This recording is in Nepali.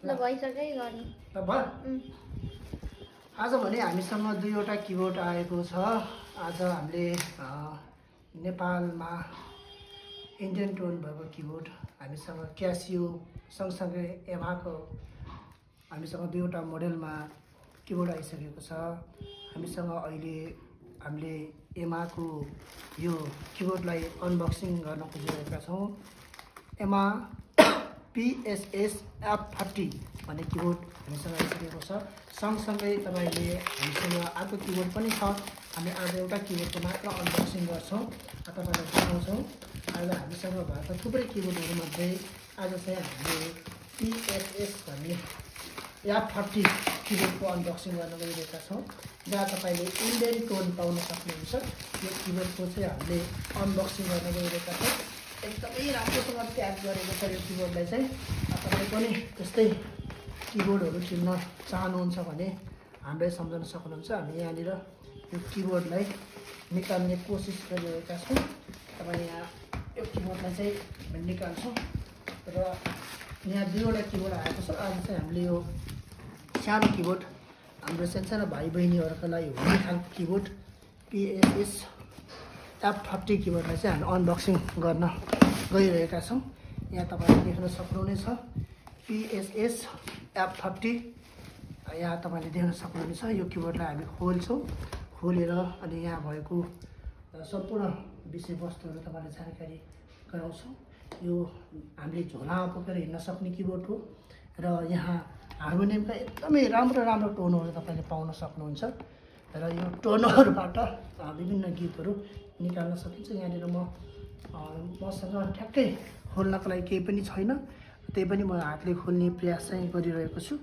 ल भइसक्यो गर्नु ल भयो आज भने हामीसँग दुईवटा किबोर्ड आएको छ। आज हामीले नेपालमा इन्डियन टोन भएको किबोर्ड हामीसँग क्यासियो सँगसँगै यामाहाको हामीसँग दुईवटा मोडेलमा किबोर्ड आइसकेको छ। हामीसँग अहिले हामीले यामाहाको यो किबोर्डलाई अनबक्सिङ गर्न खोजिरहेका छौँ। यामाहा PSS F30 भन्ने किबोर्ड हामीसँग आइसकेको छ। सँगसँगै तपाईँले हामीसँग अर्को किबोर्ड पनि छ। हामी आज एउटा किबोर्डको मात्र अनबक्सिङ गर्छौँ, तपाईँलाई देखाउँछौँ। आज हामीसँग भएको थुप्रै किबोर्डहरूमध्ये आज चाहिँ हामीले PSS भन्ने F30 किबोर्डको अनबक्सिङ गर्न गइरहेका छौँ, जहाँ तपाईँले इन्डियन टोन पाउन सक्नुहुन्छ। यो किबोर्डको चाहिँ हामीले अनबक्सिङ गर्न गइरहेका छौँ। एकदमै राम्रोसँग प्याक गरेको छ यो किबोर्डलाई चाहिँ। तपाईँ पनि त्यस्तै किबोर्डहरू किन्न चाहनुहुन्छ भने हामीलाई सम्झाउन सक्नुहुन्छ। हामी यहाँनिर यो किबोर्डलाई निकाल्ने कोसिस गरिरहेका छौँ। तपाईँ यहाँ यो किबोर्डलाई चाहिँ हामी निकाल्छौँ र यहाँ दुईवटा किबोर्ड आएको छ। आज चाहिँ हामीले यो सानो किबोर्ड हाम्रो सानो भाइ बहिनीहरूका लागि हुने खालको किबोर्ड PSS F30 किबोर्डलाई चाहिँ हामी अनबक्सिङ गर्न गइरहेका छौँ। यहाँ तपाईँले देख्न सक्नुहुनेछ PSS F30। यहाँ तपाईँले देख्न सक्नुहुनेछ यो किबोर्डलाई हामी खोल्छौँ। खोलेर अनि यहाँ भएको सम्पूर्ण विषयवस्तुहरू तपाईँलाई जानकारी गराउँछौँ। यो हामीले झोलामा बोकेर हिँड्न सक्ने किबोर्ड हो र यहाँ हार्मोनियमका एकदमै राम्रो टोनहरू तपाईँले पाउन सक्नुहुन्छ र यो टोनहरूबाट विभिन्न गीतहरू निकाल्न सकिन्छ। यहाँनिर मसँग ठ्याक्कै खोल्नको लागि केही पनि छैन, त्यही पनि म हातले खोल्ने प्रयास चाहिँ गरिरहेको छु।